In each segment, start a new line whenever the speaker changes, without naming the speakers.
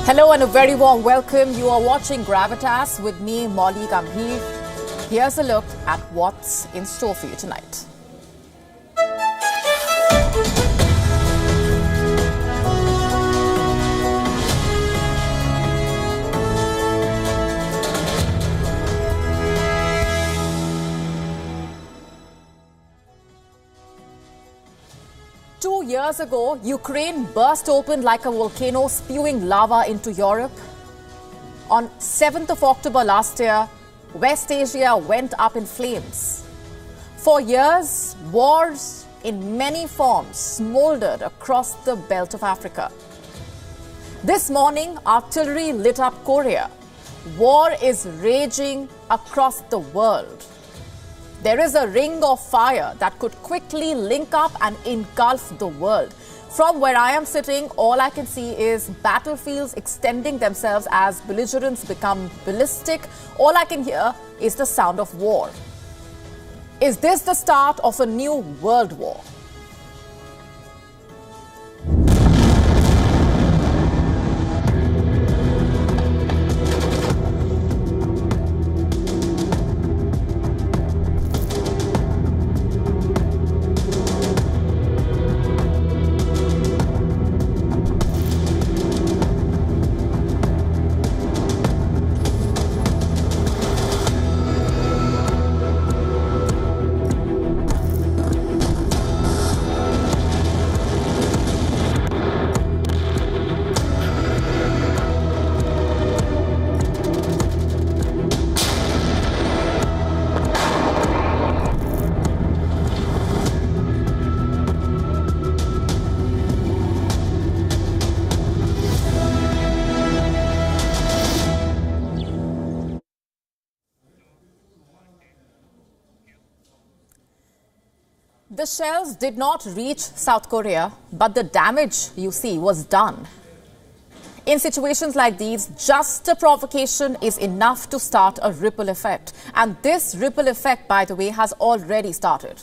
Hello and a very warm welcome. You are watching Gravitas with me, Molly Gambhir. Here's a look at what's in store for you tonight. Years ago, Ukraine burst open like a volcano, spewing lava into Europe. On 7th of October last year, West Asia went up in flames. For years, wars in many forms smoldered across the belt of Africa. This morning, artillery lit up Korea. War is raging across the world. There is a ring of fire that could quickly link up and engulf the world. From where I am sitting, all I can see is battlefields extending themselves as belligerents become ballistic. All I can hear is the sound of war. Is this the start of a new world war? The shells did not reach South Korea, but the damage, you see, was done. In situations like these, just a provocation is enough to start a ripple effect. And this ripple effect, by the way, has already started.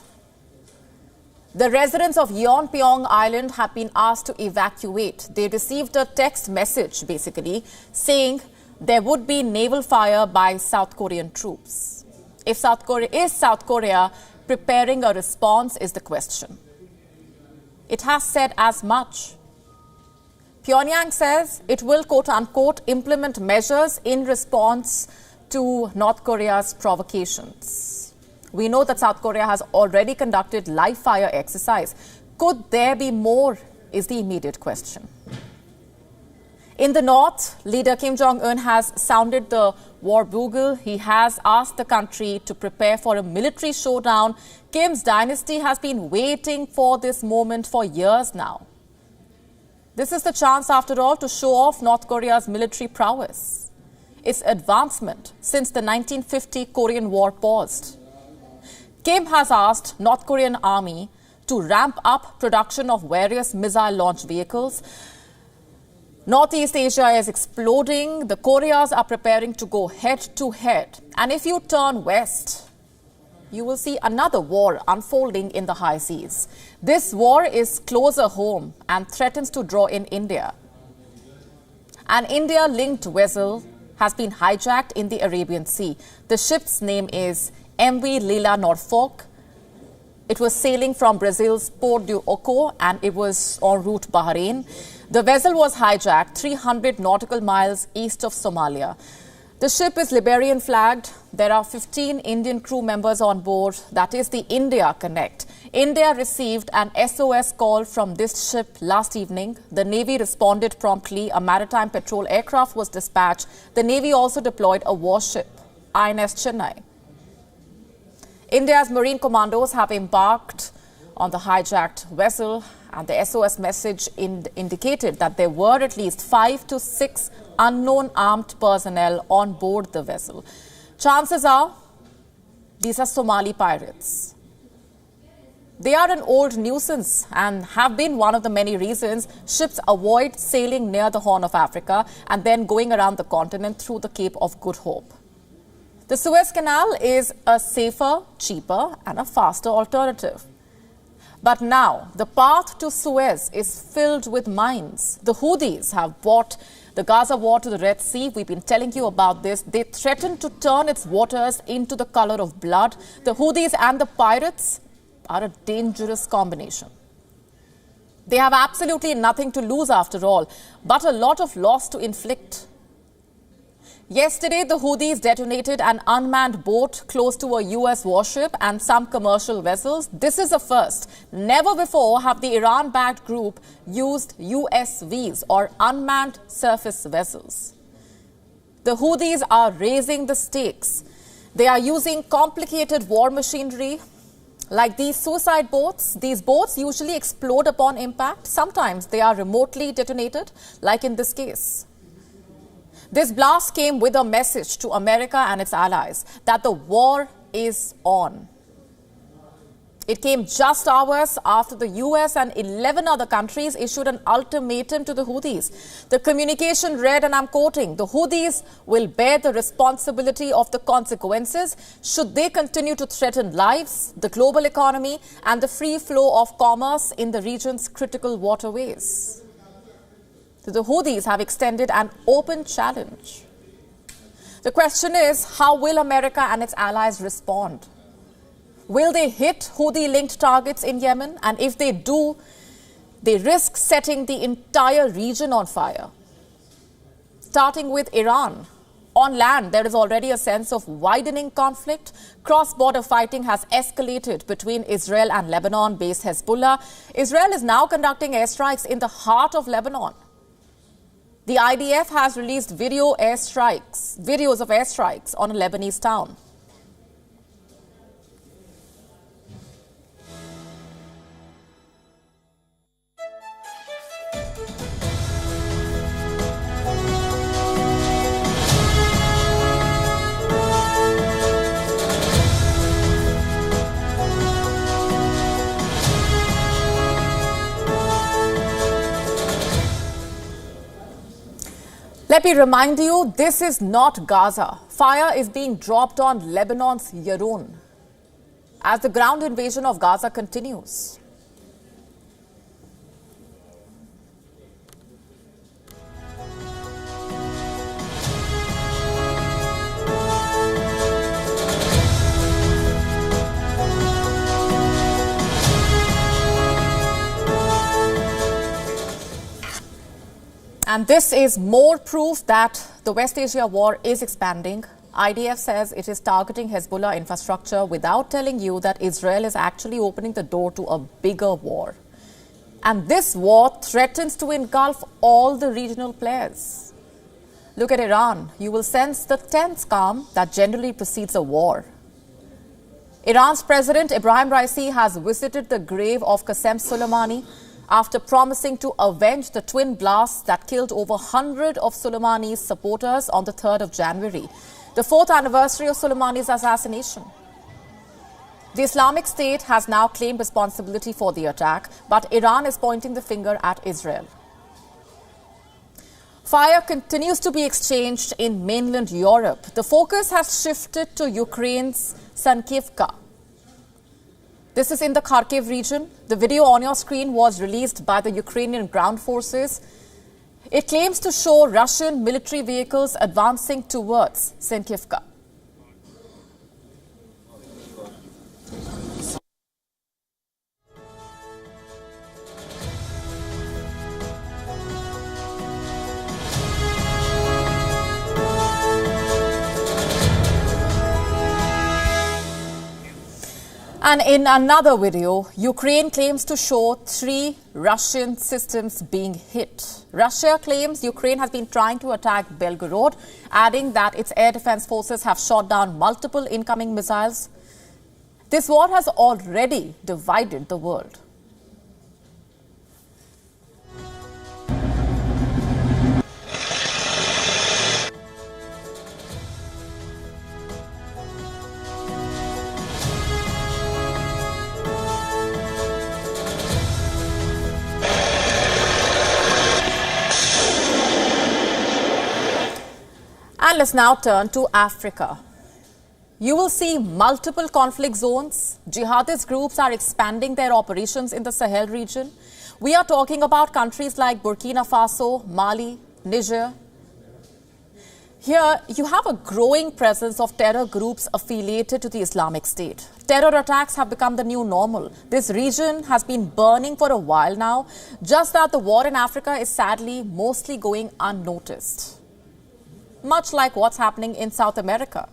The residents of Yeonpyeong Island have been asked to evacuate. They received a text message, basically, saying there would be naval fire by South Korean troops. Is South Korea preparing a response is the question. It has said as much. Pyongyang says it will, quote-unquote, implement measures in response to North Korea's provocations. We know that South Korea has already conducted live fire exercise. Could there be more is the immediate question. In the north, leader Kim Jong-un has sounded the war bugle. He has asked the country to prepare for a military showdown. Kim's dynasty has been waiting for this moment for years now. This is the chance, after all, to show off North Korea's military prowess. Its advancement since the 1950 Korean War paused. Kim has asked North Korean army to ramp up production of various missile launch vehicles. Northeast Asia is exploding. The Koreas are preparing to go head-to-head. And if you turn west, you will see another war unfolding in the high seas. This war is closer home and threatens to draw in India. An India-linked vessel has been hijacked in the Arabian Sea. The ship's name is MV Lila Norfolk. It was sailing from Brazil's Port do Oco and it was en route Bahrain. The vessel was hijacked 300 nautical miles east of Somalia. The ship is Liberian flagged. There are 15 Indian crew members on board. That is the India Connect. India received an SOS call from this ship last evening. The Navy responded promptly. A maritime patrol aircraft was dispatched. The Navy also deployed a warship, INS Chennai. India's Marine Commandos have embarked on the hijacked vessel, and the SOS message indicated that there were at least 5 to 6 unknown armed personnel on board the vessel. Chances are these are Somali pirates. They are an old nuisance and have been one of the many reasons ships avoid sailing near the Horn of Africa and then going around the continent through the Cape of Good Hope. The Suez Canal is a safer, cheaper and a faster alternative. But now, the path to Suez is filled with mines. The Houthis have bought The Gaza war to the Red Sea, we've been telling you about this. They threaten to turn its waters into the color of blood. The Houthis and the pirates are a dangerous combination. They have absolutely nothing to lose after all, but a lot of loss to inflict. Yesterday, the Houthis detonated an unmanned boat close to a US warship and some commercial vessels. This is a first. Never before have the Iran-backed group used USVs or unmanned surface vessels. The Houthis are raising the stakes. They are using complicated war machinery like these suicide boats. These boats usually explode upon impact. Sometimes they are remotely detonated, like in this case. This blast came with a message to America and its allies that the war is on. It came just hours after the US and 11 other countries issued an ultimatum to the Houthis. The communication read, and I'm quoting, "The Houthis will bear the responsibility of the consequences should they continue to threaten lives, the global economy, and the free flow of commerce in the region's critical waterways." The Houthis have extended an open challenge. The question is, how will America and its allies respond? Will they hit Houthi-linked targets in Yemen? And if they do, they risk setting the entire region on fire. Starting with Iran. On land, there is already a sense of widening conflict. Cross-border fighting has escalated between Israel and Lebanon-based Hezbollah. Israel is now conducting airstrikes in the heart of Lebanon. The IDF has released videos of airstrikes on a Lebanese town. Let me remind you, this is not Gaza. Fire is being dropped on Lebanon's Yaron as the ground invasion of Gaza continues. And this is more proof that the West Asia war is expanding. IDF says it is targeting Hezbollah infrastructure without telling you that Israel is actually opening the door to a bigger war. And this war threatens to engulf all the regional players. Look at Iran. You will sense the tense calm that generally precedes a war. Iran's President Ibrahim Raisi has visited the grave of Qasem Soleimani after promising to avenge the twin blasts that killed over 100 of Soleimani's supporters on the 3rd of January, the 4th anniversary of Soleimani's assassination. The Islamic State has now claimed responsibility for the attack, but Iran is pointing the finger at Israel. Fire continues to be exchanged in mainland Europe. The focus has shifted to Ukraine's Sankivka. This is in the Kharkiv region. The video on your screen was released by the Ukrainian ground forces. It claims to show Russian military vehicles advancing towards Sankivka. And in another video, Ukraine claims to show 3 Russian systems being hit. Russia claims Ukraine has been trying to attack Belgorod, adding that its air defense forces have shot down multiple incoming missiles. This war has already divided the world. And let's now turn to Africa. You will see multiple conflict zones. Jihadist groups are expanding their operations in the Sahel region. We are talking about countries like Burkina Faso, Mali, Niger, Here, you have a growing presence of terror groups affiliated to the Islamic State. Terror attacks have become the new normal. This region has been burning for a while now, just that the war in Africa is sadly mostly going unnoticed. Much like what's happening in South America.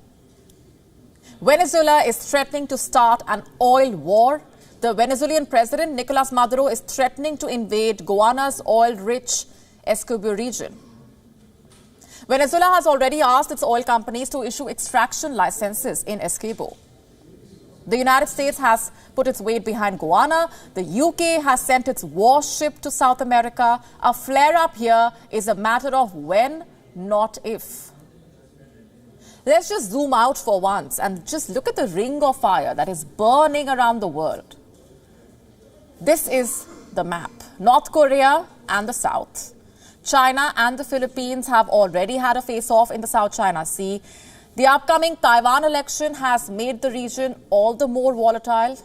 Venezuela is threatening to start an oil war. The Venezuelan president, Nicolas Maduro, is threatening to invade Guyana's oil-rich Essequibo region. Venezuela has already asked its oil companies to issue extraction licenses in Essequibo. The United States has put its weight behind Guyana. The UK has sent its warship to South America. A flare-up here is a matter of when, not if. Let's just zoom out for once and just look at the ring of fire that is burning around the world. This is the map. North Korea and the South. China and the Philippines have already had a face-off in the South China Sea. The upcoming Taiwan election has made the region all the more volatile.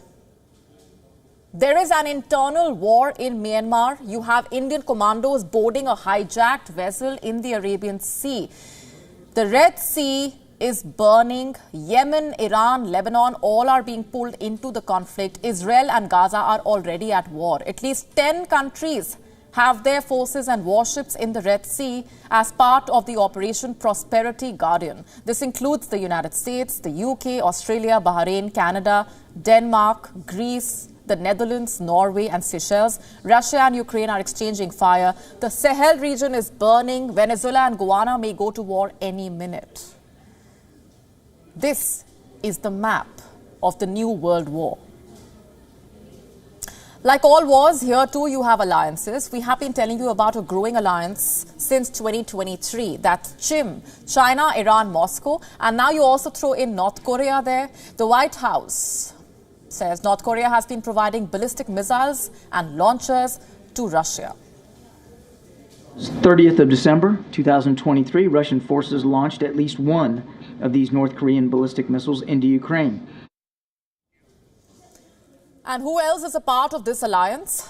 There is an internal war in Myanmar. You have Indian commandos boarding a hijacked vessel in the Arabian Sea. The Red Sea is burning. Yemen, Iran, Lebanon, all are being pulled into the conflict. Israel and Gaza are already at war. At least 10 countries have their forces and warships in the Red Sea as part of the Operation Prosperity Guardian. This includes the United States, the UK, Australia, Bahrain, Canada, Denmark, Greece, the Netherlands, Norway and Seychelles. Russia and Ukraine are exchanging fire. The Sahel region is burning. Venezuela and Guyana may go to war any minute. This is the map of the new world war. Like all wars, here too you have alliances. We have been telling you about a growing alliance since 2023. That's CHIM, China, Iran, Moscow. And now you also throw in North Korea there. The White House says North Korea has been providing ballistic missiles and launchers to Russia.
30th of December 2023, Russian forces launched at least one of these North Korean ballistic missiles into Ukraine.
And who else is a part of this alliance?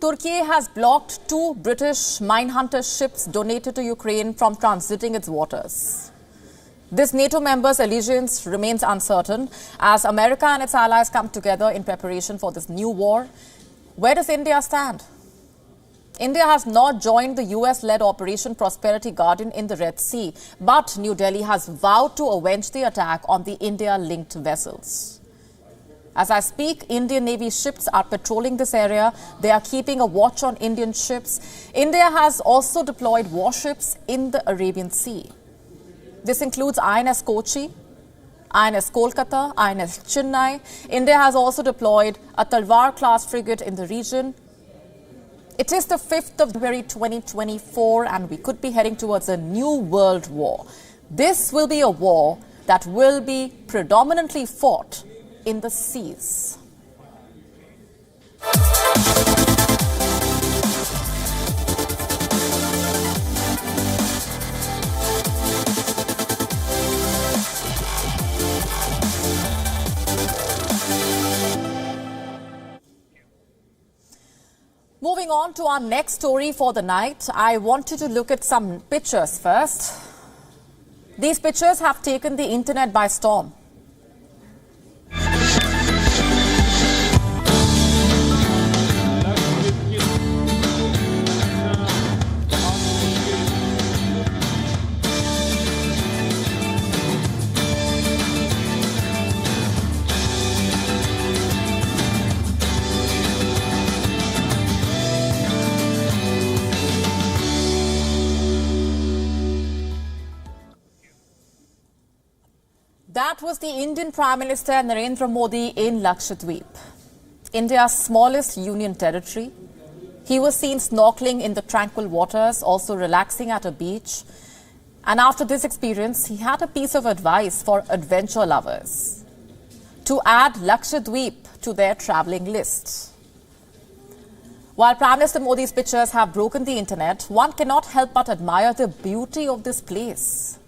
Turkey has blocked 2 British minehunter ships donated to Ukraine from transiting its waters. This NATO member's allegiance remains uncertain as America and its allies come together in preparation for this new war. Where does India stand? India has not joined the US-led Operation Prosperity Guardian in the Red Sea, but New Delhi has vowed to avenge the attack on the India-linked vessels. As I speak, Indian Navy ships are patrolling this area. They are keeping a watch on Indian ships. India has also deployed warships in the Arabian Sea. This includes INS Kochi, INS Kolkata, INS Chennai. India has also deployed a Talwar-class frigate in the region. It is the 5th of February 2024 and we could be heading towards a new world war. This will be a war that will be predominantly fought in the seas. Moving on to our next story for the night, I want you to look at some pictures first. These pictures have taken the internet by storm. That was the Indian Prime Minister Narendra Modi in Lakshadweep, India's smallest union territory. He was seen snorkeling in the tranquil waters, also relaxing at a beach. And after this experience, he had a piece of advice for adventure lovers: to add Lakshadweep to their travelling list. While Prime Minister Modi's pictures have broken the internet, one cannot help but admire the beauty of this place.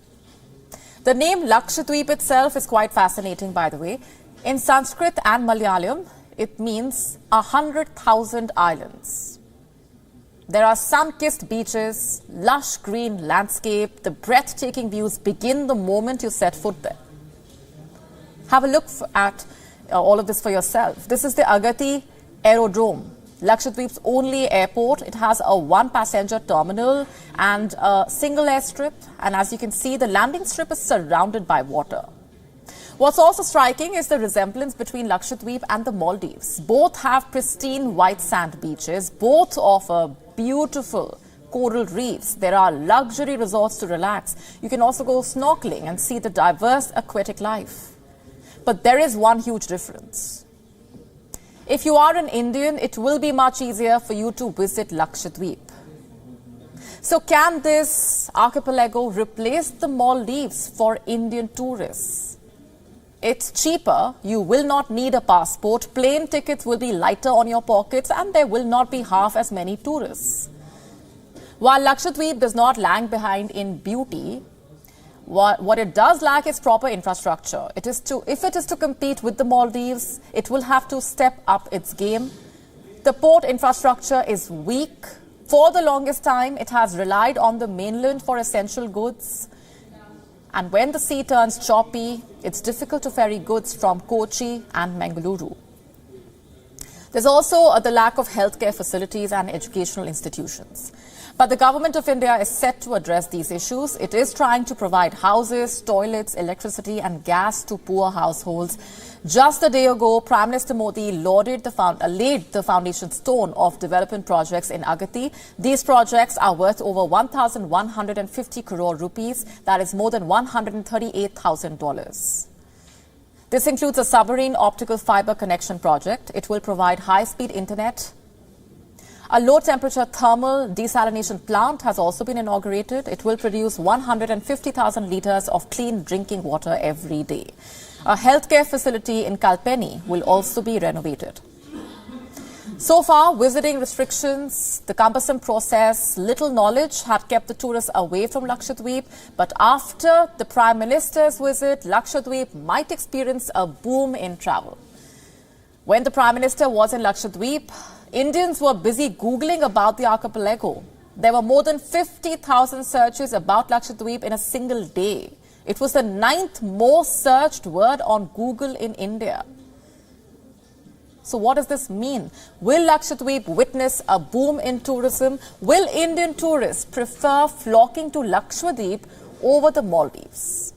The name Lakshadweep itself is quite fascinating, by the way. In Sanskrit and Malayalam, it means 100,000 islands. There are sun-kissed beaches, lush green landscape. The breathtaking views begin the moment you set foot there. Have a look at all of this for yourself. This is the Agatti Aerodrome, Lakshadweep's only airport. It has a one-passenger terminal and a single airstrip. And as you can see, the landing strip is surrounded by water. What's also striking is the resemblance between Lakshadweep and the Maldives. Both have pristine white sand beaches. Both offer beautiful coral reefs. There are luxury resorts to relax. You can also go snorkeling and see the diverse aquatic life. But there is one huge difference. If you are an Indian, it will be much easier for you to visit Lakshadweep. So can this archipelago replace the Maldives for Indian tourists? It's cheaper, you will not need a passport, plane tickets will be lighter on your pockets, and there will not be half as many tourists. While Lakshadweep does not lag behind in beauty, what it does lack is proper infrastructure. If it is to compete with the Maldives, it will have to step up its game. The port infrastructure is weak. For the longest time, it has relied on the mainland for essential goods. And when the sea turns choppy, it's difficult to ferry goods from Kochi and Mangaluru. There's also the lack of healthcare facilities and educational institutions. But the government of India is set to address these issues. It is trying to provide houses, toilets, electricity and gas to poor households. Just a day ago, Prime Minister Modi laid the foundation stone of development projects in Agatti. These projects are worth over 1,150 crore rupees. That is more than $138,000. This includes a submarine optical fiber connection project. It will provide high-speed internet. A low-temperature thermal desalination plant has also been inaugurated. It will produce 150,000 litres of clean drinking water every day. A healthcare facility in Kalpeni will also be renovated. So far, visiting restrictions, the cumbersome process, little knowledge had kept the tourists away from Lakshadweep. But after the Prime Minister's visit, Lakshadweep might experience a boom in travel. When the Prime Minister was in Lakshadweep, Indians were busy Googling about the archipelago. There were more than 50,000 searches about Lakshadweep in a single day. It was the 9th most searched word on Google in India. So what does this mean? Will Lakshadweep witness a boom in tourism? Will Indian tourists prefer flocking to Lakshadweep over the Maldives?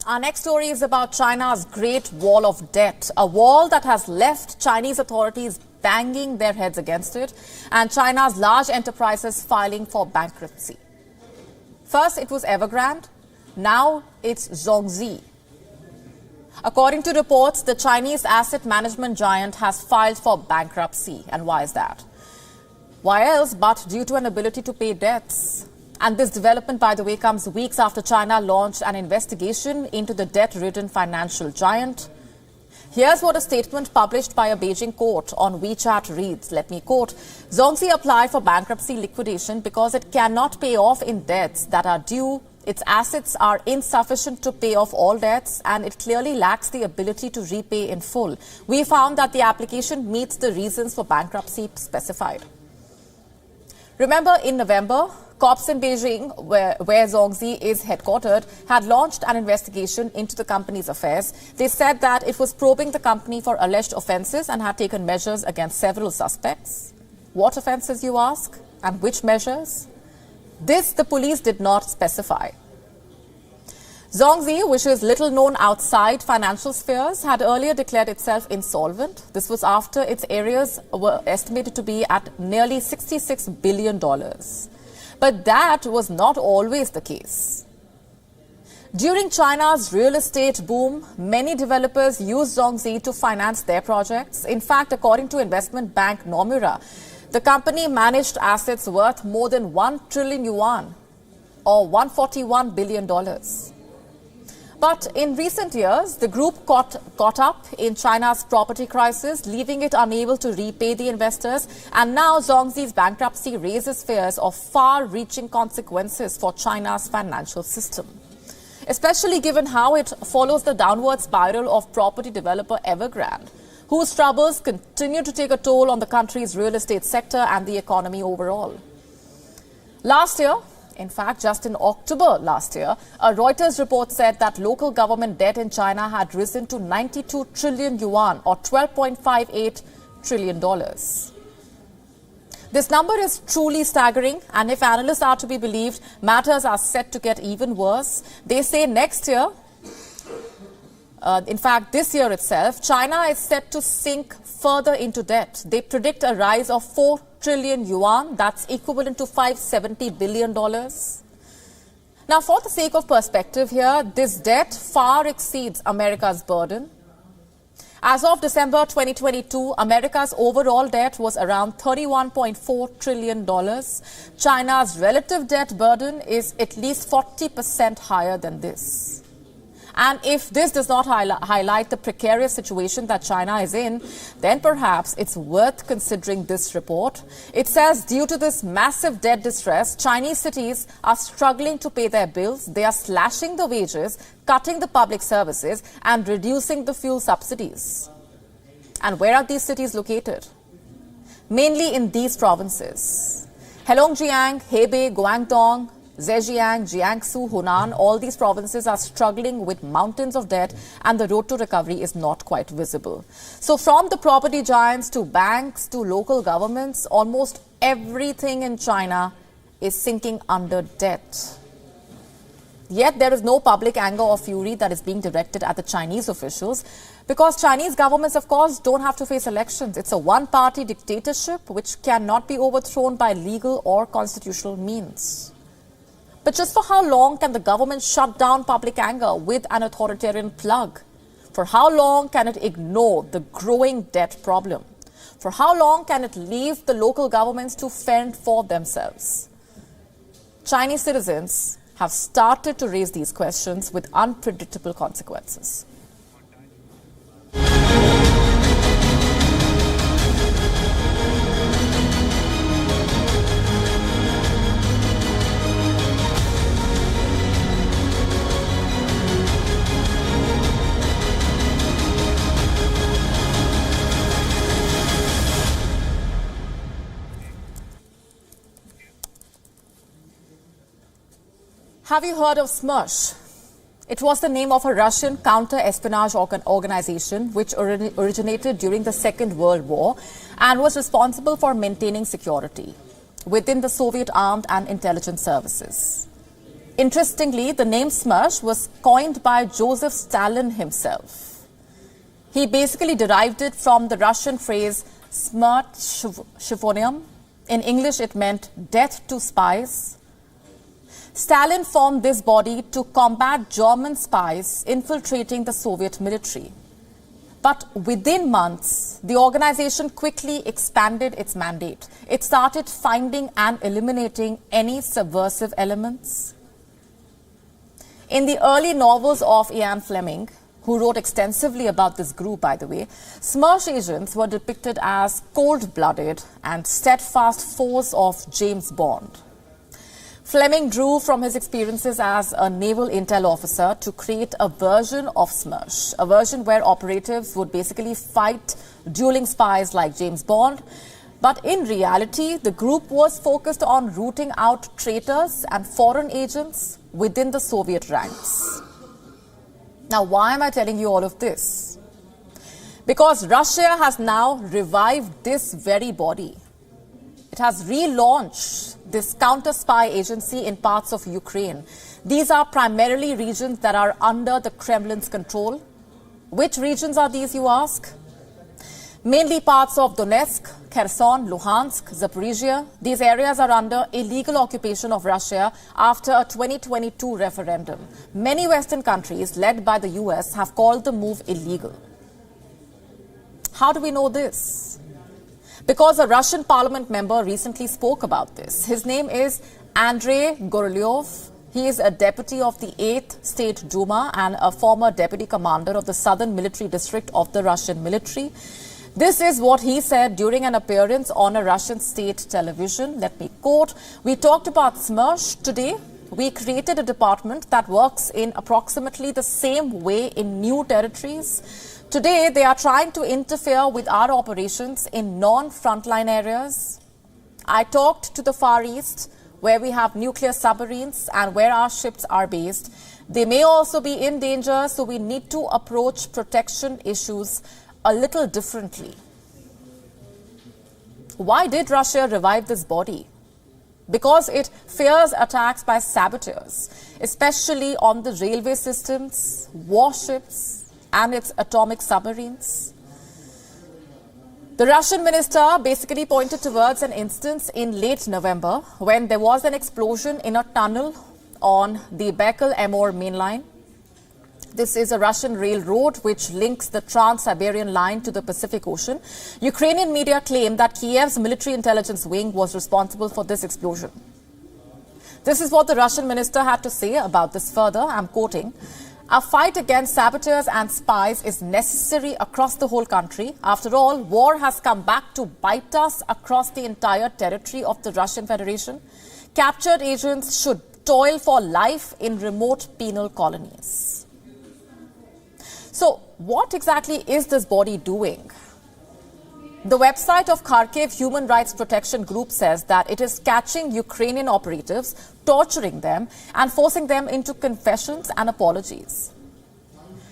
Our next story is about China's Great Wall of Debt, a wall that has left Chinese authorities banging their heads against it and China's large enterprises filing for bankruptcy. First, it was Evergrande. Now, it's Zhongzi. According to reports, the Chinese asset management giant has filed for bankruptcy. And why is that? Why else but due to an inability to pay debts? And this development, by the way, comes weeks after China launched an investigation into the debt-ridden financial giant. Here's what a statement published by a Beijing court on WeChat reads. Let me quote, Zhongzi applied for bankruptcy liquidation because it cannot pay off in debts that are due. Its assets are insufficient to pay off all debts and it clearly lacks the ability to repay in full. We found that the application meets the reasons for bankruptcy specified. Remember, in November, cops in Beijing, where Zhongzi is headquartered, had launched an investigation into the company's affairs. They said that it was probing the company for alleged offences and had taken measures against several suspects. What offences, you ask? And which measures? This the police did not specify. Zhongzi, which is little known outside financial spheres, had earlier declared itself insolvent. This was after its arrears were estimated to be at nearly $66 billion. But that was not always the case. During China's real estate boom, many developers used Zhongzi to finance their projects. In fact, according to investment bank Nomura, the company managed assets worth more than 1 trillion yuan. or $141 billion. But in recent years, the group caught up in China's property crisis, leaving it unable to repay the investors. And now Zhongxi's bankruptcy raises fears of far-reaching consequences for China's financial system, especially given how it follows the downward spiral of property developer Evergrande, whose troubles continue to take a toll on the country's real estate sector and the economy overall. Last year, in fact, just in October last year, a Reuters report said that local government debt in China had risen to 92 trillion yuan or $12.58 trillion. This number is truly staggering, and if analysts are to be believed, matters are set to get even worse. They say next year, in fact, this year itself, China is set to sink further into debt. They predict a rise of 4 trillion yuan, that's equivalent to $570 billion. Now, for the sake of perspective here, this debt far exceeds America's burden. As of December 2022, America's overall debt was around $31.4 trillion. China's relative debt burden is at least 40% higher than this. And if this does not highlight the precarious situation that China is in, then perhaps it's worth considering this report. It says due to this massive debt distress, Chinese cities are struggling to pay their bills. They are slashing the wages, cutting the public services, and reducing the fuel subsidies. And where are these cities located? Mainly in these provinces: Heilongjiang, Hebei, Guangdong, Zhejiang, Jiangsu, Hunan, all these provinces are struggling with mountains of debt, and the road to recovery is not quite visible. So from the property giants to banks to local governments, almost everything in China is sinking under debt. Yet there is no public anger or fury that is being directed at the Chinese officials, because Chinese governments, of course, don't have to face elections. It's a one-party dictatorship which cannot be overthrown by legal or constitutional means. But just for how long can the government shut down public anger with an authoritarian plug? For how long can it ignore the growing debt problem? For how long can it leave the local governments to fend for themselves? Chinese citizens have started to raise these questions with unpredictable consequences. Have you heard of Smersh? It was the name of a Russian counter-espionage organization which originated during the Second World War and was responsible for maintaining security within the Soviet armed and intelligence services. Interestingly, the name Smersh was coined by Joseph Stalin himself. He basically derived it from the Russian phrase Smersh. In English, it meant death to spies. Stalin formed this body to combat German spies infiltrating the Soviet military. But within months, the organization quickly expanded its mandate. It started finding and eliminating any subversive elements. In the early novels of Ian Fleming, who wrote extensively about this group, by the way, Smersh agents were depicted as cold-blooded and steadfast foes of James Bond. Fleming drew from his experiences as a naval intel officer to create a version of Smersh, a version where operatives would basically fight dueling spies like James Bond. But in reality, the group was focused on rooting out traitors and foreign agents within the Soviet ranks. Now, why am I telling you all of this? Because Russia has now revived this very body. It has relaunched this counter-spy agency in parts of Ukraine. These are primarily regions that are under the Kremlin's control. Which regions are these, you ask? Mainly parts of Donetsk, Kherson, Luhansk, Zaporizhia. These areas are under illegal occupation of Russia after a 2022 referendum. Many Western countries, led by the US, have called the move illegal. How do we know this? Because a Russian parliament member recently spoke about this. His name is Andrei Gorolyov. He is a deputy of the 8th State Duma and a former deputy commander of the Southern Military District of the Russian military. This is what he said during an appearance on a Russian state television. Let me quote, "We talked about Smersh today. We created a department that works in approximately the same way in new territories. Today, they are trying to interfere with our operations in non-frontline areas. I talked to the Far East, where we have nuclear submarines and where our ships are based. They may also be in danger, so we need to approach protection issues a little differently." Why did Russia revive this body? Because it fears attacks by saboteurs, especially on the railway systems, warships, and its atomic submarines. The Russian minister basically pointed towards an instance in late November when there was an explosion in a tunnel on the Baikal-Amur main line. This is a Russian railroad which links the Trans-Siberian line to the Pacific Ocean. Ukrainian media claim that Kiev's military intelligence wing was responsible for this explosion. This is what the Russian minister had to say about this further. I'm quoting, "A fight against saboteurs and spies is necessary across the whole country. After all, war has come back to bite us across the entire territory of the Russian Federation. Captured agents should toil for life in remote penal colonies." So, what exactly is this body doing? The website of Kharkiv Human Rights Protection Group says that it is catching Ukrainian operatives, torturing them, and forcing them into confessions and apologies.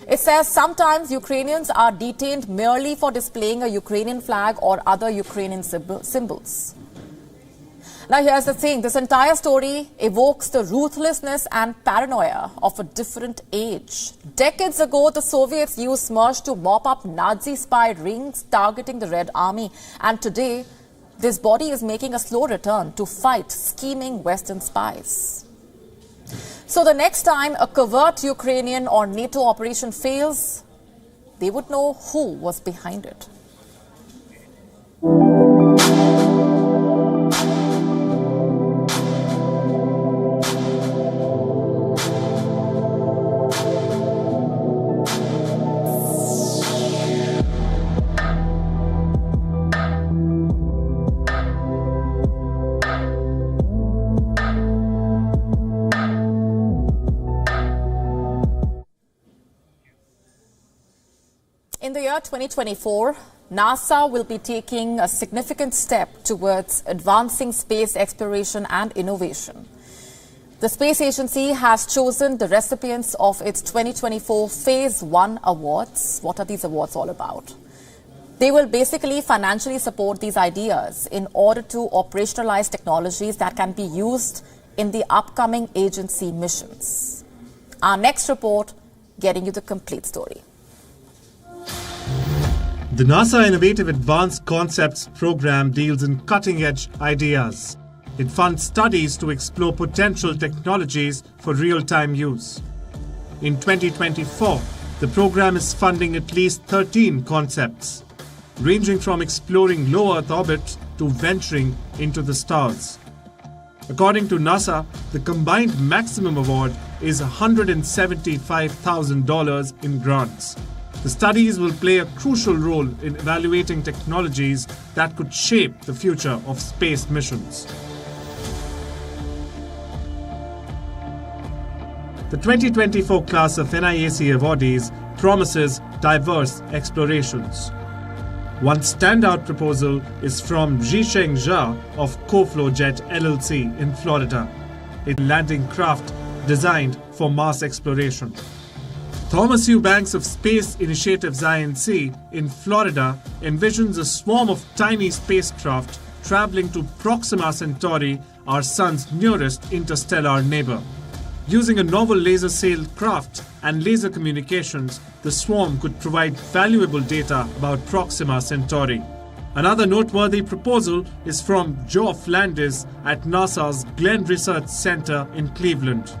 It says sometimes Ukrainians are detained merely for displaying a Ukrainian flag or other Ukrainian symbols. Now, here's the thing. This entire story evokes the ruthlessness and paranoia of a different age. Decades ago, the Soviets used Smersh to mop up Nazi spy rings targeting the Red Army. And today, this body is making a slow return to fight scheming Western spies. So the next time a covert Ukrainian or NATO operation fails, they would know who was behind it. In the year 2024, NASA will be taking a significant step towards advancing space exploration and innovation. The space agency has chosen the recipients of its 2024 Phase 1 awards. What are these awards all about? They will basically financially support these ideas in order to operationalize technologies that can be used in the upcoming agency missions. Our next report, getting you the complete story.
The NASA Innovative Advanced Concepts program deals in cutting-edge ideas. It funds studies to explore potential technologies for real-time use. In 2024, the program is funding at least 13 concepts, ranging from exploring low Earth orbit to venturing into the stars. According to NASA, the combined maximum award is $175,000 in grants. The studies will play a crucial role in evaluating technologies that could shape the future of space missions. The 2024 class of NIAC awardees promises diverse explorations. One standout proposal is from Zhisheng Zha of CoFlowJet LLC in Florida, a landing craft designed for Mars exploration. Thomas Eubanks of Space Initiatives Inc. in Florida envisions a swarm of tiny spacecraft traveling to Proxima Centauri, our sun's nearest interstellar neighbor. Using a novel laser-sailed craft and laser communications, the swarm could provide valuable data about Proxima Centauri. Another noteworthy proposal is from Geoff Landis at NASA's Glenn Research Center in Cleveland.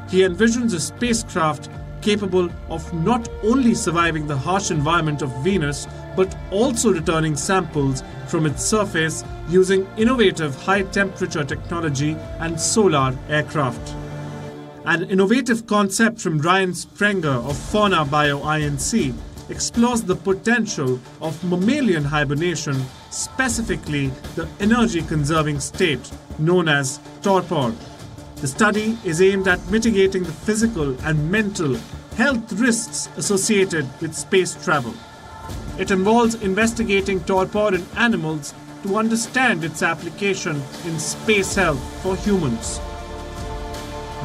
He envisions a spacecraft capable of not only surviving the harsh environment of Venus, but also returning samples from its surface using innovative high-temperature technology and solar aircraft. An innovative concept from Ryan Sprenger of Fauna WION explores the potential of mammalian hibernation, specifically the energy-conserving state known as torpor. The study is aimed at mitigating the physical and mental health risks associated with space travel. It involves investigating torpor in animals to understand its application in space health for humans.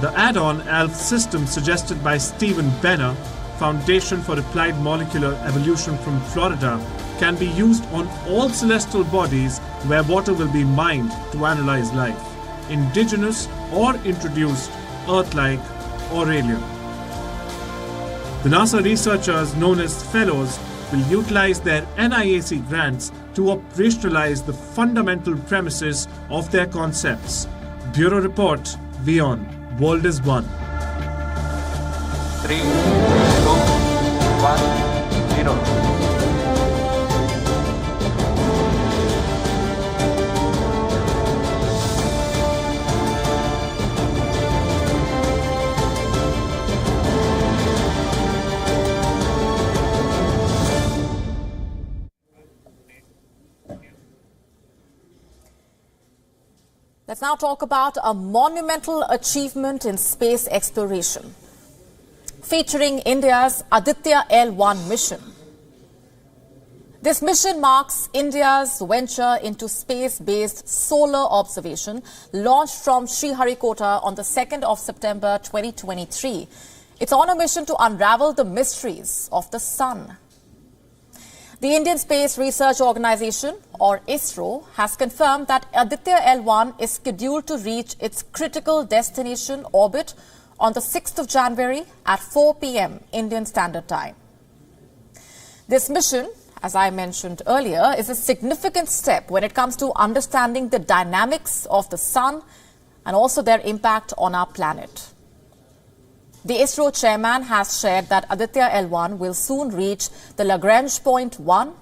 The add-on ALF system suggested by Stephen Benner, Foundation for Applied Molecular Evolution from Florida, can be used on all celestial bodies where water will be mined to analyze life, indigenous or introduced, Earth-like or alien. The NASA researchers known as Fellows will utilize their NIAC grants to operationalize the fundamental premises of their concepts. Bureau Report, WION, World is One.
3, 2, 1, 0.
Let's now talk about a monumental achievement in space exploration, featuring India's Aditya L1 mission. This mission marks India's venture into space-based solar observation, launched from Sriharikota on the 2nd of September 2023. It's on a mission to unravel the mysteries of the sun. The Indian Space Research Organisation, or ISRO, has confirmed that Aditya L1 is scheduled to reach its critical destination orbit on the 6th of January at 4 p.m. Indian Standard Time. This mission, as I mentioned earlier, is a significant step when it comes to understanding the dynamics of the sun and also their impact on our planet. The ISRO chairman has shared that Aditya L1 will soon reach the Lagrange point 1,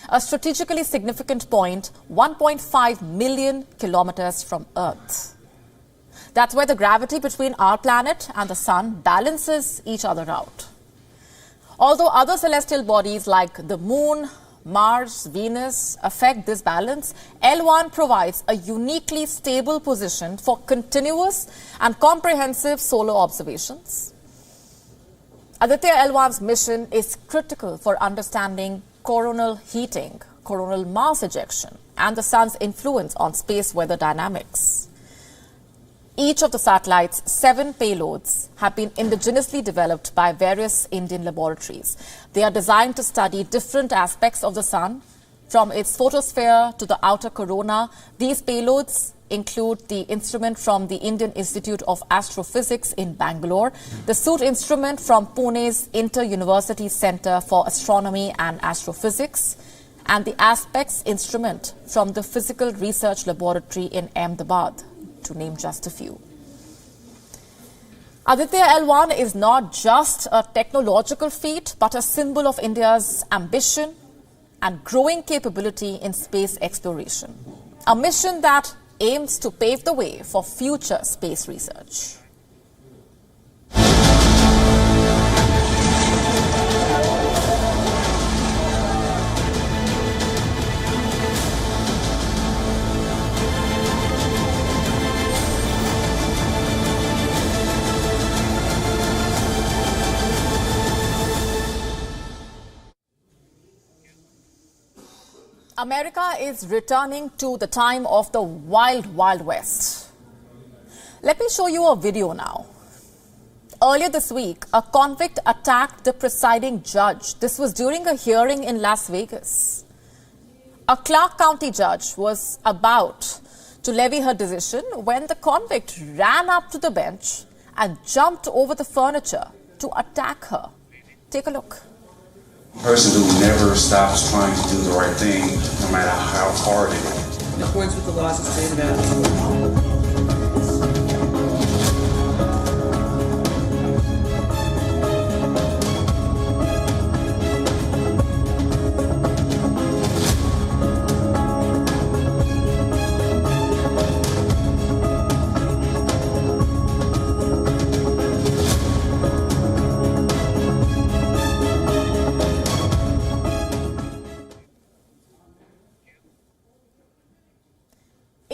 a strategically significant point 1.5 million kilometers from Earth. That's where the gravity between our planet and the sun balances each other out. Although other celestial bodies like the Moon, Mars, Venus affect this balance, L1 provides a uniquely stable position for continuous and comprehensive solar observations. Aditya L1's mission is critical for understanding coronal heating, coronal mass ejection, and the sun's influence on space weather dynamics. Each of the satellites' 7 payloads have been indigenously developed by various Indian laboratories. They are designed to study different aspects of the sun, from its photosphere to the outer corona. These payloads include the instrument from the Indian Institute of Astrophysics in Bangalore, the SOOT instrument from Pune's Inter-University Centre for Astronomy and Astrophysics, and the Aspects instrument from the Physical Research Laboratory in Ahmedabad, to name just a few. Aditya L1 is not just a technological feat, but a symbol of India's ambition and growing capability in space exploration. A mission that aims to pave the way for future space research. America is returning to the time of the wild, wild west. Let me show you a video now. Earlier this week, a convict attacked the presiding judge. This was during a hearing in Las Vegas. A Clark County judge was about to levy her decision when the convict ran up to the bench and jumped over the furniture to attack her. Take a look.
A person who never stops trying to do the right thing, no matter how hard it is.
In accordance with the laws of the state of Maryland.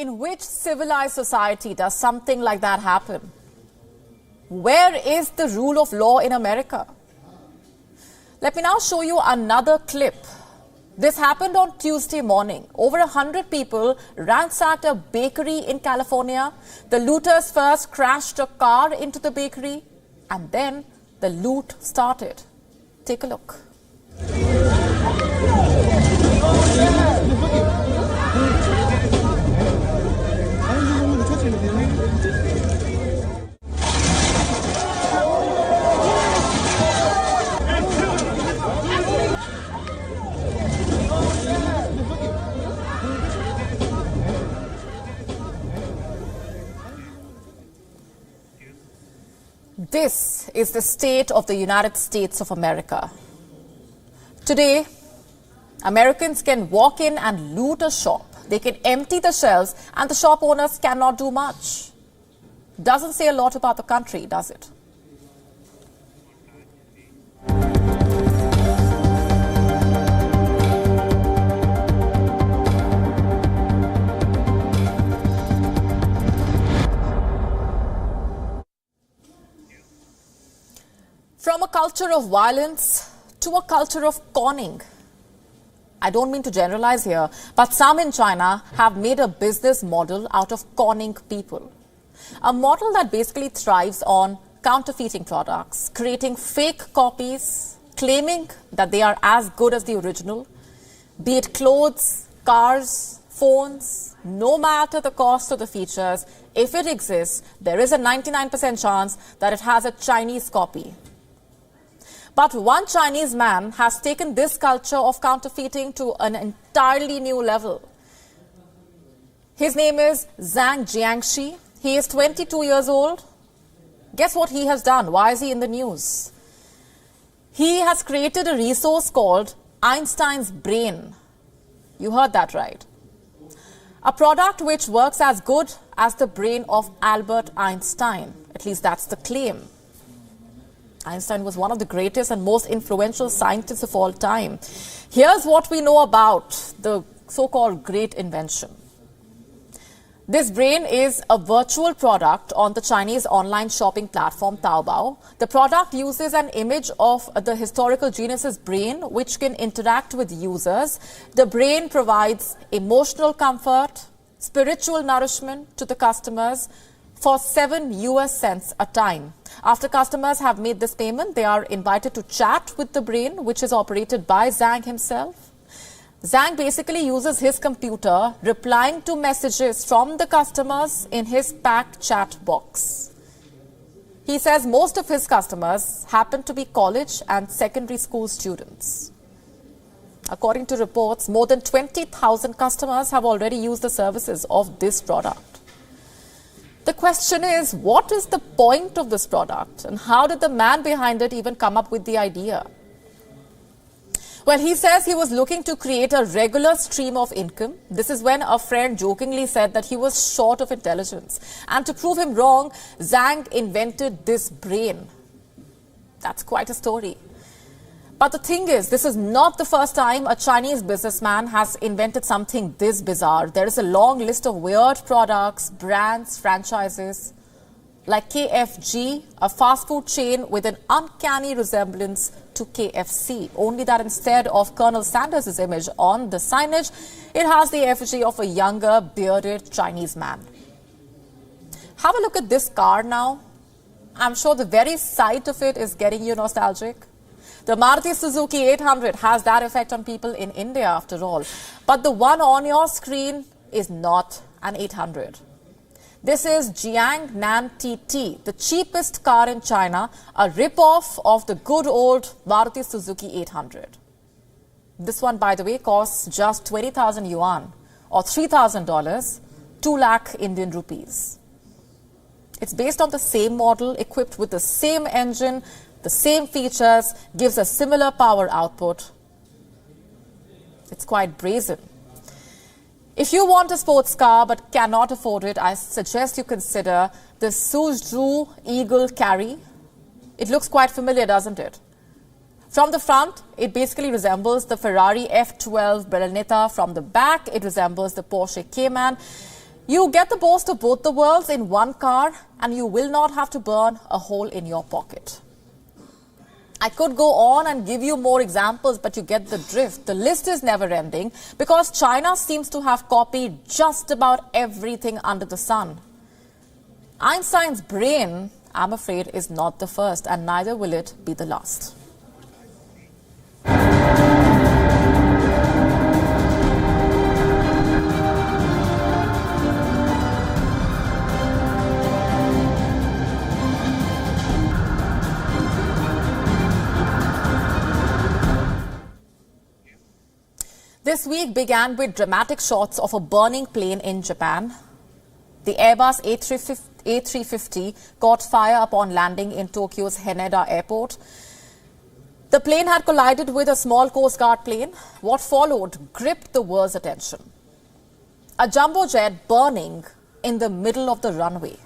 In which civilized society does something like that happen? Where is the rule of law in America? Let me now show you another clip. This happened on Tuesday morning. Over 100 people ransacked a bakery in California. The looters first crashed a car into the bakery, and then the loot started. Take a look. This is the state of the United States of America. Today, Americans can walk in and loot a shop. They can empty the shelves and the shop owners cannot do much. Doesn't say a lot about the country, does it? From a culture of violence to a culture of conning. I don't mean to generalize here, but some in China have made a business model out of conning people. A model that basically thrives on counterfeiting products, creating fake copies, claiming that they are as good as the original, be it clothes, cars, phones, no matter the cost of the features. If it exists, there is a 99% chance that it has a Chinese copy. But one Chinese man has taken this culture of counterfeiting to an entirely new level. His name is Zhang Jiangxi. He is 22 years old. Guess what he has done? Why is he in the news? He has created a resource called Einstein's Brain. You heard that right. A product which works as good as the brain of Albert Einstein. At least that's the claim. Einstein was one of the greatest and most influential scientists of all time. Here's what we know about the so-called great invention. This brain is a virtual product on the Chinese online shopping platform Taobao. The product uses an image of the historical genius's brain, which can interact with users. The brain provides emotional comfort, spiritual nourishment to the customers for 7 US cents a time. After customers have made this payment, they are invited to chat with the brain, which is operated by Zhang himself. Zhang basically uses his computer, replying to messages from the customers in his packed chat box. He says most of his customers happen to be college and secondary school students. According to reports, more than 20,000 customers have already used the services of this product. The question is, what is the point of this product and how did the man behind it even come up with the idea? Well, he says he was looking to create a regular stream of income. This is when a friend jokingly said that he was short of intelligence. And to prove him wrong, Zhang invented this brain. That's quite a story. But the thing is, this is not the first time a Chinese businessman has invented something this bizarre. There is a long list of weird products, brands, franchises, like KFG, a fast food chain with an uncanny resemblance to KFC. Only that instead of Colonel Sanders' image on the signage, it has the effigy of a younger, bearded Chinese man. Have a look at this car now. I'm sure the very sight of it is getting you nostalgic. The Maruti Suzuki 800 has that effect on people in India after all. But the one on your screen is not an 800. This is Jiangnan TT, the cheapest car in China, a rip-off of the good old Maruti Suzuki 800. This one, by the way, costs just 20,000 yuan or $3,000, 2 lakh Indian rupees. It's based on the same model, equipped with the same engine, the same features, gives a similar power output. It's quite brazen. If you want a sports car but cannot afford it, I suggest you consider the Suzhou Eagle Carry. It looks quite familiar, doesn't it? From the front, it basically resembles the Ferrari F12 Berlinetta. From the back, it resembles the Porsche Cayman. You get the best of both the worlds in one car, and you will not have to burn a hole in your pocket. I could go on and give you more examples, but you get the drift. The list is never ending because China seems to have copied just about everything under the sun. Einstein's brain, I'm afraid, is not the first, and neither will it be the last. This week began with dramatic shots of a burning plane in Japan. The Airbus A350 caught fire upon landing in Tokyo's Haneda Airport. The plane had collided with a small Coast Guard plane. What followed gripped the world's attention. A jumbo jet burning in the middle of the runway.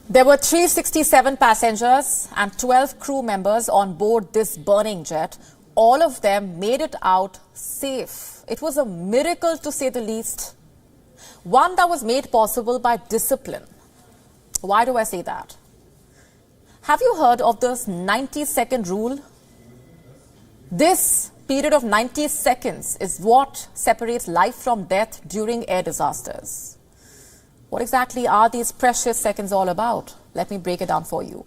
There were 367 passengers and 12 crew members on board this burning jet. All of them made it out safe. It was a miracle, to say the least. One that was made possible by discipline. Why do I say that? Have you heard of this 90-second rule? This period of 90 seconds is what separates life from death during air disasters. What exactly are these precious seconds all about? Let me break it down for you.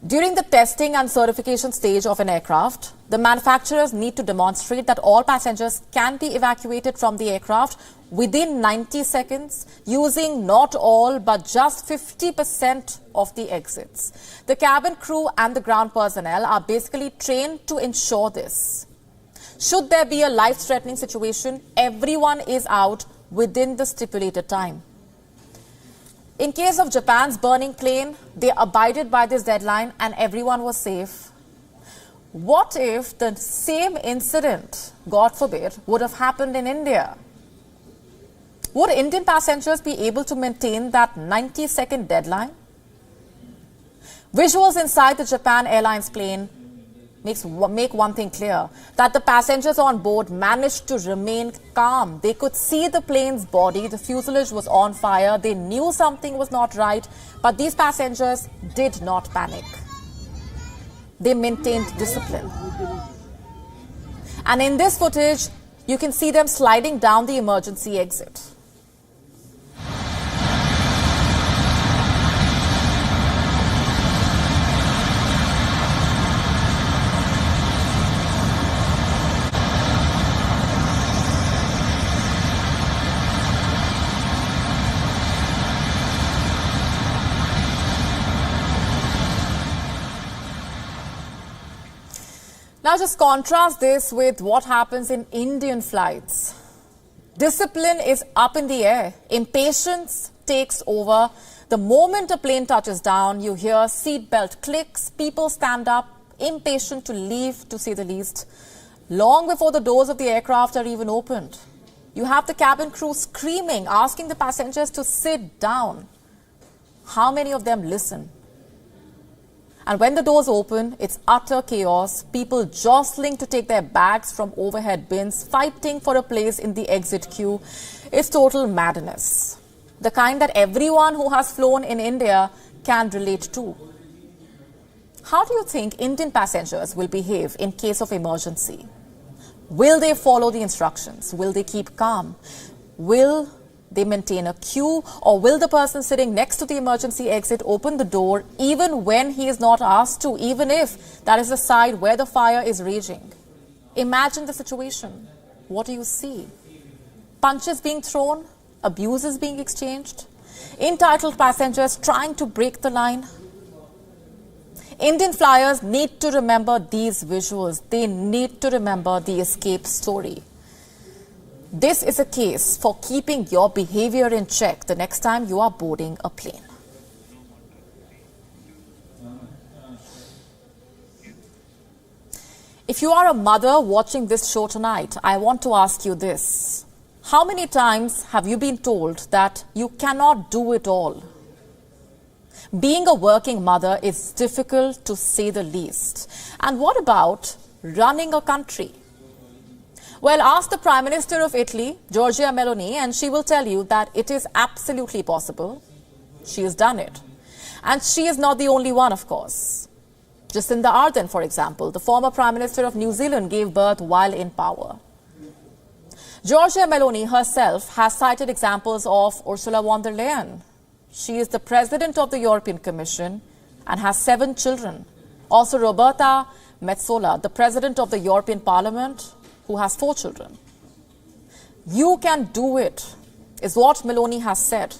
During the testing and certification stage of an aircraft, the manufacturers need to demonstrate that all passengers can be evacuated from the aircraft within 90 seconds using not all but just 50% of the exits. The cabin crew and the ground personnel are basically trained to ensure this. Should there be a life-threatening situation, everyone is out within the stipulated time. In case of Japan's burning plane, they abided by this deadline and everyone was safe. What if the same incident, God forbid, would have happened in India? Would Indian passengers be able to maintain that 90-second deadline? Visuals inside the Japan Airlines plane make one thing clear, that the passengers on board managed to remain calm. They could see the plane's body, the fuselage was on fire, they knew something was not right, but these passengers did not panic. They maintained discipline. And in this footage, you can see them sliding down the emergency exit. Now just contrast this with what happens in Indian flights. Discipline is up in the air. Impatience takes over. The moment a plane touches down, you hear seatbelt clicks, people stand up, impatient to leave, to say the least, long before the doors of the aircraft are even opened. You have the cabin crew screaming, asking the passengers to sit down. How many of them listen? And when the doors open, it's utter chaos, people jostling to take their bags from overhead bins, fighting for a place in the exit queue. It's total madness. The kind that everyone who has flown in India can relate to. How do you think Indian passengers will behave in case of emergency? Will they follow the instructions? Will they keep calm? Will they maintain a queue, or will the person sitting next to the emergency exit open the door even when he is not asked to, even if that is the side where the fire is raging? Imagine the situation. What do you see? Punches being thrown, abuses being exchanged, entitled passengers trying to break the line. Indian flyers need to remember these visuals. They need to remember the escape story. This is a case for keeping your behavior in check the next time you are boarding a plane. If you are a mother watching this show tonight, I want to ask you this. How many times have you been told that you cannot do it all? Being a working mother is difficult to say the least. And what about running a country? Well, ask the Prime Minister of Italy, Giorgia Meloni, and she will tell you that it is absolutely possible. She has done it. And she is not the only one, of course. Jacinda Ardern, for example, the former Prime Minister of New Zealand, gave birth while in power. Giorgia Meloni herself has cited examples of Ursula von der Leyen. She is the President of the European Commission and has 7 children. Also Roberta Metsola, the President of the European Parliament, who has 4 children. You can do it, is what Meloni has said.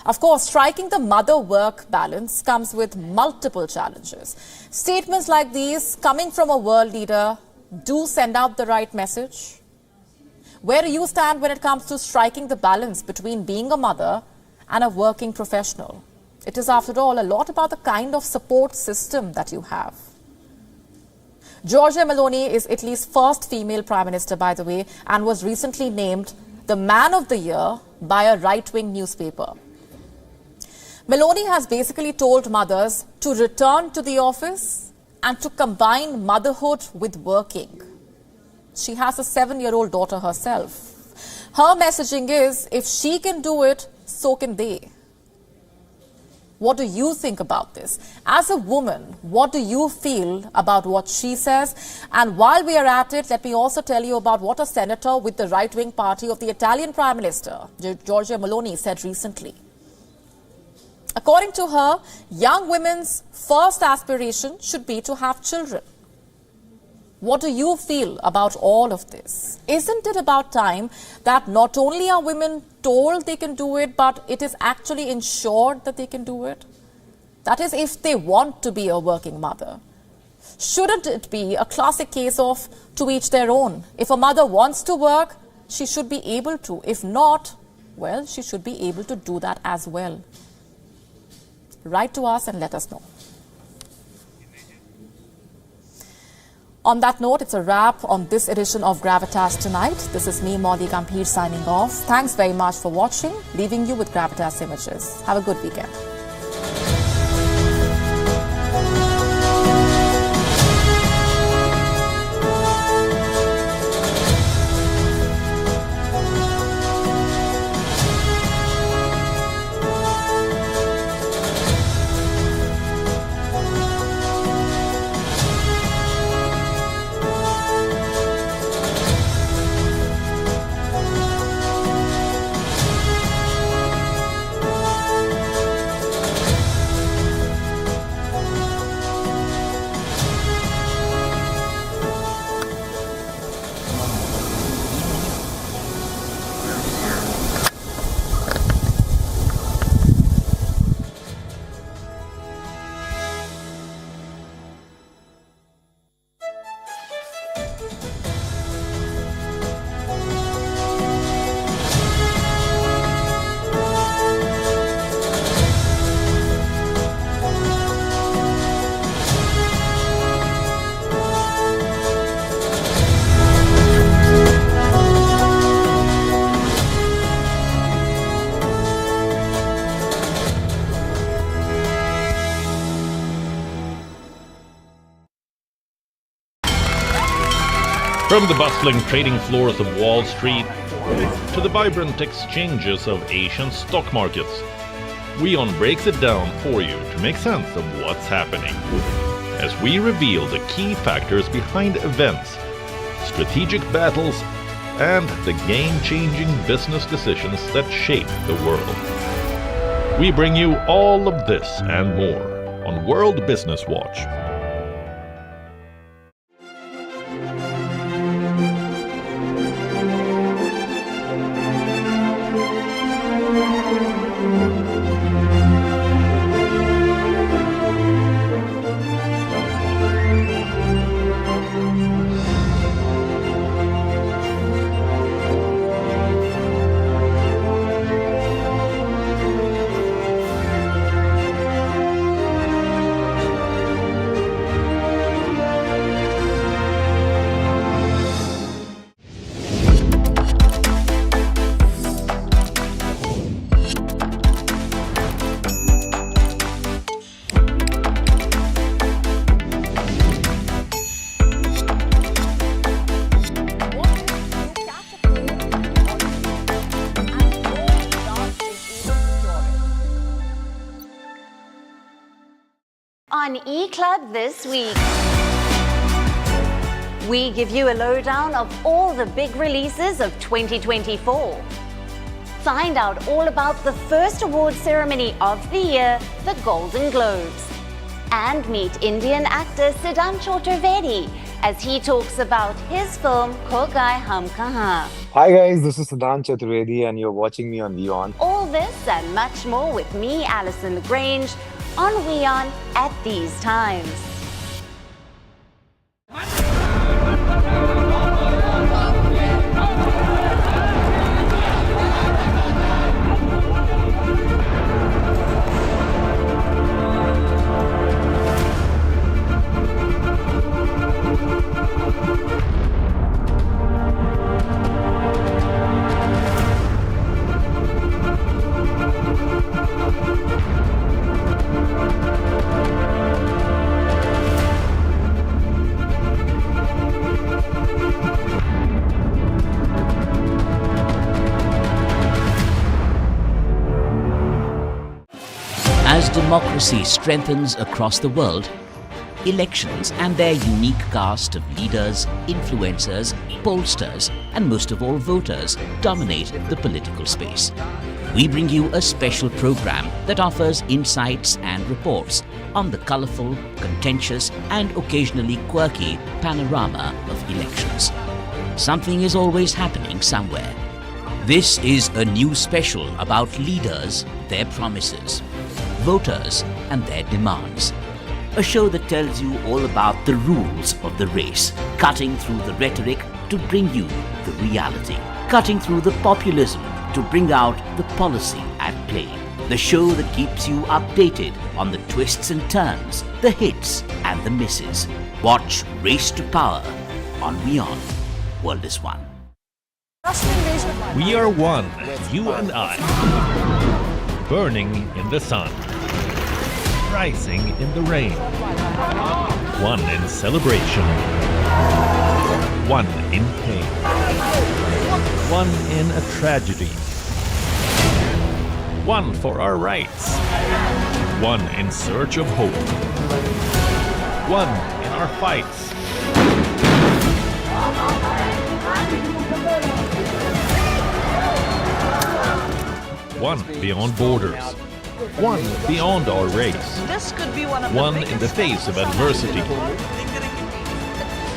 Of course, striking the mother-work balance comes with multiple challenges. Statements like these, coming from a world leader, do send out the right message. Where do you stand when it comes to striking the balance between being a mother and a working professional? It is, after all, a lot about the kind of support system that you have. Giorgia Meloni is Italy's first female prime minister, by the way, and was recently named the Man of the Year by a right-wing newspaper. Meloni has basically told mothers to return to the office and to combine motherhood with working. She has a 7-year-old daughter herself. Her messaging is, if she can do it, so can they. What do you think about this? As a woman, what do you feel about what she says? And while we are at it, let me also tell you about what a senator with the right-wing party of the Italian Prime Minister, Giorgia Meloni, said recently. According to her, young women's first aspiration should be to have children. What do you feel about all of this? Isn't it about time that not only are women told they can do it, but it is actually ensured that they can do it? That is, if they want to be a working mother. Shouldn't it be a classic case of to each their own? If a mother wants to work, she should be able to. If not, well, she should be able to do that as well. Write to us and let us know. On that note, it's a wrap on this edition of Gravitas Tonight. This is me, Molly Gambhir, signing off. Thanks very much for watching, leaving you with Gravitas images. Have a good weekend.
From the bustling trading floors of Wall Street to the vibrant exchanges of Asian stock markets, WION breaks it down for you to make sense of what's happening, as we reveal the key factors behind events, strategic battles, and the game-changing business decisions that shape the world. We bring you all of this and more on World Business Watch.
on E-Club this week. We give you a lowdown of all the big releases of 2024. Find out all about the first award ceremony of the year, the Golden Globes. And meet Indian actor Siddharth Chaturvedi as he talks about his film Khogai Hum Kahan.
Hi guys, this is Siddharth Chaturvedi and you're watching me on WION.
All this and much more with me, Alison Lagrange, on WION at these times.
As democracy strengthens across the world, elections and their unique cast of leaders, influencers, pollsters, and most of all voters dominate the political space. We bring you a special program that offers insights and reports on the colorful, contentious, and occasionally quirky panorama of elections. Something is always happening somewhere. This is a new special about leaders, their promises, voters and their demands. A show that tells you all about the rules of the race, cutting through the rhetoric to bring you the reality, cutting through the populism to bring out the policy at play. The show that keeps you updated on the twists and turns, the hits and the misses. Watch Race to Power on WION. World is One.
We are one, you and I. Burning in the sun. Rising in the rain. One in celebration. One in pain. One in a tragedy. One for our rights. One in search of hope. One in our fights. One beyond borders. One beyond our race.
This could be one
In the face of adversity.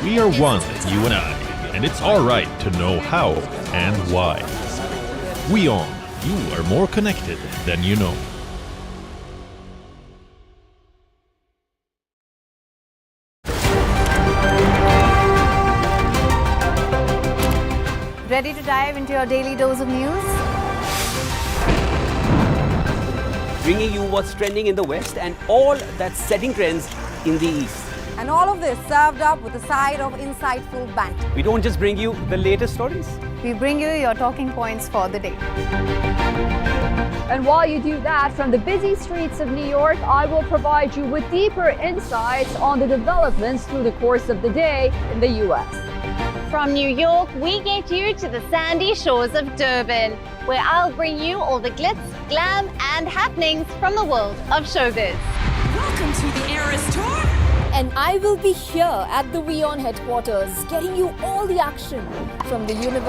We are one, you and I, and it's our right to know how and why. WION, you are more connected than you know.
Ready to dive into your daily dose of news?
bringing you what's trending in the West and all that's setting trends in the East.
And all of this served up with a side of insightful banter.
We don't just bring you the latest stories.
We bring you your talking points for the day.
And while you do that, from the busy streets of New York, I will provide you with deeper insights on the developments through the course of the day in the U.S.
From New York, we get you to the sandy shores of Durban, where I'll bring you all the glitz, glam, and happenings from the world of showbiz.
Welcome to the Eras Tour.
And I will be here at the WION headquarters, getting you all the action from the universe